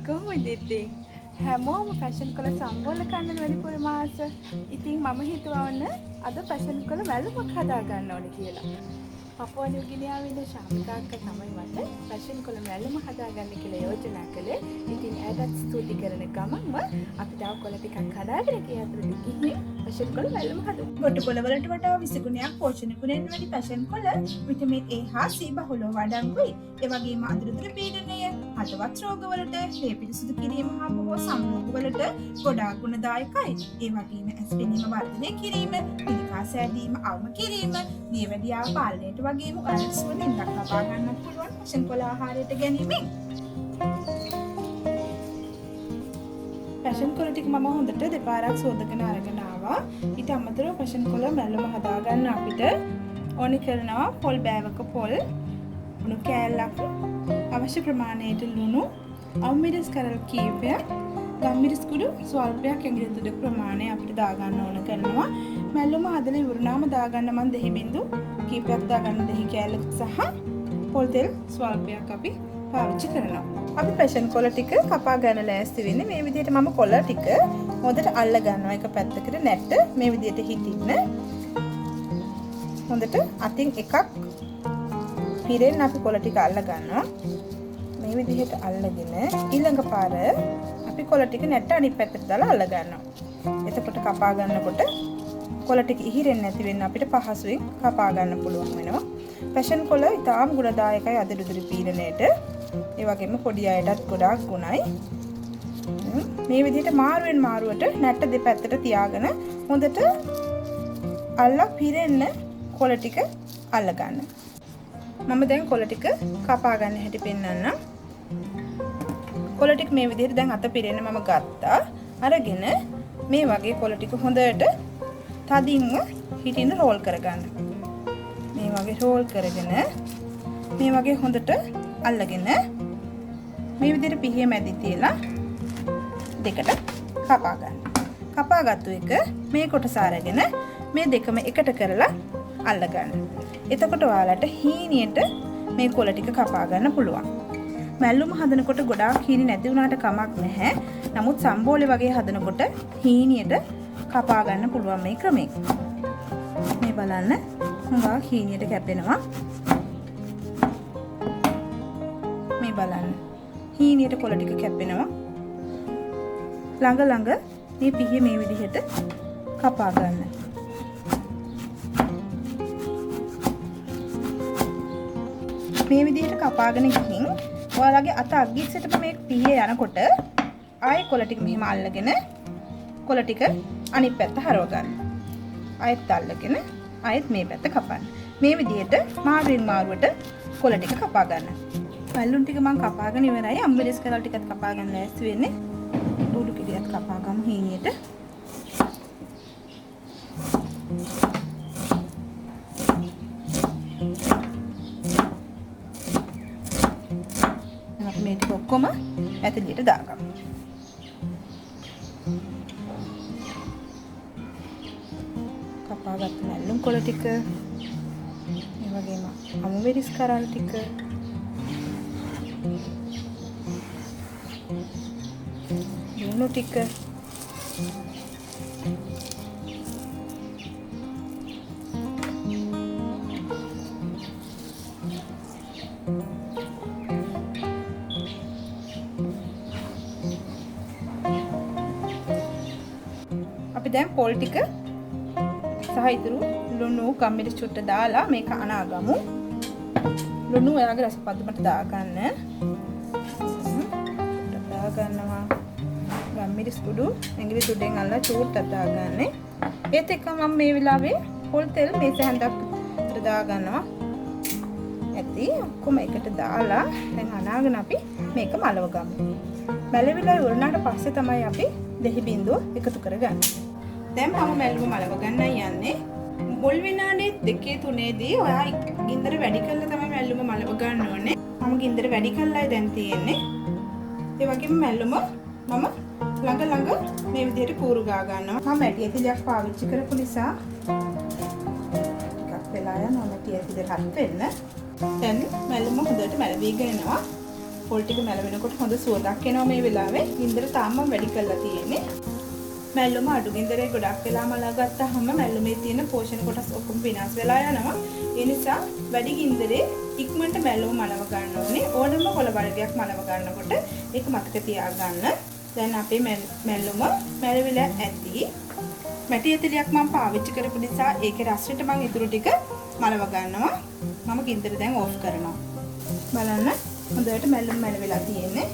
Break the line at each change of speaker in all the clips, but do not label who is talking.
කොහොමද ඉතින් හැමෝම ෆැෂන් කළ සම්බෝල කන්න වැඩිපුර මාස. ඉතින් මම හිතුවා ඔන්න අද ෆැෂන් කළ වැලුමක් හදා ගන්න ඕනේ කියලා. පපුවා නිව්ගිනියාවේ ඉන්න ශාමිකා අක්කා තමයි මට ෆැෂන් කළ වැලුම හදාගන්න කියලා යෝජනා කළේ. ඉතින් ඇයටත් ස්තුති කරන ගමන්ම අපි තව කොළ ටිකක් හදාගෙන ගිය අතරේ ගිහින් ෆැෂන් කළ වැලුම හදුවා.
ගොටු කොළ වලට වඩා විසගුණයක් පෝෂණ ගුණයෙන් වැඩි ෆැෂන් කොළ විටමින් A හා C බහුලව වඩංගුයි. ඒ වගේම අඳුරුදුර පීඩනය, හදවත් රෝගවලට, ලේ පිරිසුදු කිරීම හා බොහෝ සම්රෝගවලට ගොඩාක් ගුණදායකයි. ඒ වගේම ඇස් පෙනීම වර්ධනය කිරීම, පිළිකා සෑදීම අවම කිරීම, දියවැඩියාව පාලනයට වගේම ඔයාලට සුවඳින්දක් ලබා ගන්නත් පුළුවන් ෆැෂන් කොළ ආහාරයට ගැනීමෙන්. ෆැෂන් කොළ ටික මම හොඳට දෙපාරක් සෝදගෙන අරගෙන ආවා. ඊට අමතරව ෆැෂන් කොළ මැල්ලම හදාගන්න අපිට ඕනි කරනවා පොල් බෑවක පොල්, උණු කෑල්ලක්, අවශ්‍ය ප්‍රමාණයට ලුණු, අවමිරිස් කරල් කීපයක්, ගම්මිරිස් කුඩු ස්වල්පයක් ඇඟිලි තුඩක ප්‍රමාණය අපිට දාගන්න ඕන කරනවා. මැල්ලම හදලා ඉවරනාම දාගන්න මම දෙහි බින්දු කීපයක් දාගන්න දෙහි කෑල්ල සහ පොල් තෙල් ස්වල්පයක් අපි පාවිච්චි කරනවා. අපි ෆැෂන් කොළ ටික කපා ගන්න ලෑස්ති වෙන්නේ මේ විදිහට. මම කොළ ටික හොඳට අල්ල ගන්නවා එක පැත්තකට නැට්ට මේ විදිහට හිටින්න. හොඳට අතින් එකක් පිරෙන්න අපි කොළ ටික අල්ල ගන්නවා. මේ විදිහට අල්ලගෙන ඊළඟ පාර අපි කොළ ටික නැට්ට අනිත් පැත්තට දාලා අල්ල ගන්නවා. එතකොට කපා ගන්නකොට කොළ ටික ඉහිරෙන්නේ නැති වෙන්න අපිට පහසුවෙන් කපා ගන්න පුළුවන් වෙනවා. ෆැෂන් කොළ ඉතාම ගුණදායකයි අඳුරුදුරු පීඩනයට. ඒ වගේම පොඩි අයටත් ගොඩාක් ගුණයි. මේ විදිහට මාරුවෙන් මාරුවට නැට්ට දෙපැත්තට තියාගෙන හොඳට අල්ලා පිරෙන්න කොළ ටික අල්ල ගන්න. මම දැන් කොළ ටික කපා ගන්න හැටි පෙන්නන්නම්. කොළ ටික මේ විදිහට දැන් අත පිරෙන්න මම ගත්තා. අරගෙන මේ වගේ කොළ ටික හොඳට තදින්ම හිටින්න රෝල් කරගන්න. මේ වගේ රෝල් කරගෙන මේ වගේ හොඳට අල්ලගෙන මේ විදිහට පිහිය මැදි තියලා දෙකට කපා ගන්න. කපාගත්තු එක මේ කොටස අරගෙන මේ දෙකම එකට කරලා අල්ල ගන්න. එතකොට ඔයාලට හීනියට මේ කොළ ටික කපා ගන්න පුළුවන්. මැල්ලුම හදනකොට ගොඩාක් හීනි නැති වුණාට කමක් නැහැ. නමුත් සම්බෝලේ වගේ හදනකොට හීනියට කපා ගන්න පුළුවන් මේ ක්‍රමයෙන්. මේ බලන්න හුඟා හීනියට කැපෙනවා. මේ බලන්න හීනියට කොළ ටික කැපෙනවා. ළඟ ළඟ මේ පිහිය මේ විදිහට කපා ගන්න. මේ විදිහට කපාගෙන ගිහින් ඔයාලගේ අත අග්ගිස්සටම මේ පිහිය යනකොට ආයෙ කොළ ටික මෙහෙම අල්ලගෙන කොළ ටික අනිත් පැත්ත හරව ගන්න. ආයෙත් අල්ලගෙන ආයෙත් මේ පැත්ත කපන්න. මේ විදිහට මාරුවෙන් මාරුවට කොළ ටික කපා ගන්න. මැල්ලුම් ටික මම කපාගෙන ඉවරයි. අම්බිරිස් කරල් ටිකත් කපා ගන්න ලෑස්ති වෙන්නේ. ඩුඩු කිරියත් කපා ගමු හීනියට. අපි මේ ටික ඔක්කොම ඇතුළට දාගමු. කපාගත්තු මැල්ලුම් කොළ ටික, ඒ වගේම අම්බිරිස් කරල් ටික, ලුණු ටික, අපි දැන් පොල් ටික සහ ඉතුරු ලුණු කම්මිරි චුට්ට දාලා මේක අනාගමු. ලුණු ඔයාගේ රස පදමට දාගන්න. දාගන්නවා. ගම්මිරිස් කුඩු ඇඟිලි තුඩෙන් අල්ලලා චූට්ටක් දාගන්න. ඒත් එක්ක මම මේ වෙලාවේ පොල් තෙල් මේ සැහැන්දක් දාගන්නවා. ඇති ඔක්කොම එකට දාලා දැන් අනාගෙන අපි මේක මලව ගමු. මැලවිලා ඉවරනාට පස්සේ තමයි අපි දෙහි බින්දුව එකතු කරගන්නේ. දැන් මම මැල්ලුම මලව ගන්නයි යන්නේ. මුල් විනාඩි 2-3දී ඔයා ගින්දර වැඩි කරලා තමයි මැල්ලුම මලව ගන්න ඕනේ. මම ගින්දර වැඩි කරලායි දැන් තියෙන්නේ. ඒ වගේම මැල්ලුම මම ළඟ මේ විදිහට කූරු ගා ගන්නවා. මම මැටි ඇතිලියක් පාවිච්චි කරපු නිසා ටිකක් වෙලා යනවා මැටි ඇතිලිය හත් වෙන්න. දැන් මැල්ලුම හොඳට මැලවිගෙන එනවා. පොල් ටික මැලවෙනකොට හොඳ සුවඳක් එනවා මේ වෙලාවේ. ගින්දර තාම වැඩි කරලා තියෙන්නේ. මැල්ලුම අඩු ගින්දරේ ගොඩක් වෙලා මලා ගත්තාම මැල්ලුමේ තියෙන පෝෂණ කොටස් ඔක්කොම විනාශ වෙලා යනවා. ඒ නිසා වැඩි ගින්දරේ ඉක්මනට මැල්ලුම මලව ගන්න ඕනේ. ඕනම කොළ වර්ගයක් මලව ගන්නකොට ඒක මතක තියාගන්න. දැන් අපේ මැල්ලුම මැලවිලා ඇති. මැටි ඇතිලියක් මම පාවිච්චි කරපු නිසා ඒකේ රසයට මම ඉතුරු ටික මලව ගන්නවා. මම ගින්දර දැන් ඕෆ් කරනවා. බලන්න හොඳට මැල්ලුම මැලවිලා තියෙන්නේ.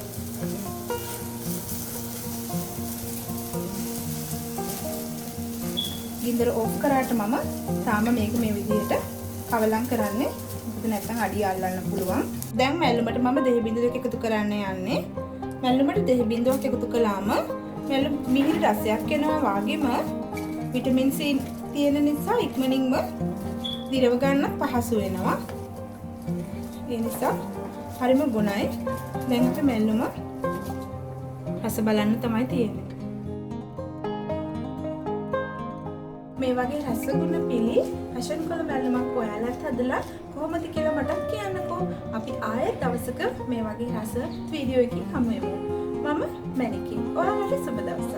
ගින්දර ඕෆ් කරාට මම තාම මේක මේ විදිහට කවලම් කරන්නේ. මොකද නැත්නම් අඩිය අල්ලන්න පුළුවන්. දැන් මැල්ලුමට මම දෙහි බිඳුවක් එකතු කරන්න යන්නේ. මැල්ලුමට දෙහි බිඳුවක් එකතු කළාම මැල්ලුම මිහිරි රසයක් එනවා. වගේම විටමින් C තියෙන නිසා ඉක්මනින්ම දිරව ගන්න පහසු වෙනවා. ඒ නිසා හරිම ගුණයි. දැන් අපි මැල්ලුම රස බලන්න තමයි තියෙන්නේ. මේ වගේ රසගුණ පිළි ෆැෂන් කළ මැල්ලුමක් ඔයාලත් හදලා කොහොමද කියලා මටත් කියන්නකෝ. අපි ආයෙත් දවසක මේ වගේ රස වීඩියෝ එකකින් හමු වෙමු. මම මැනිකින්. ඔයාලට සුබ දවසක්.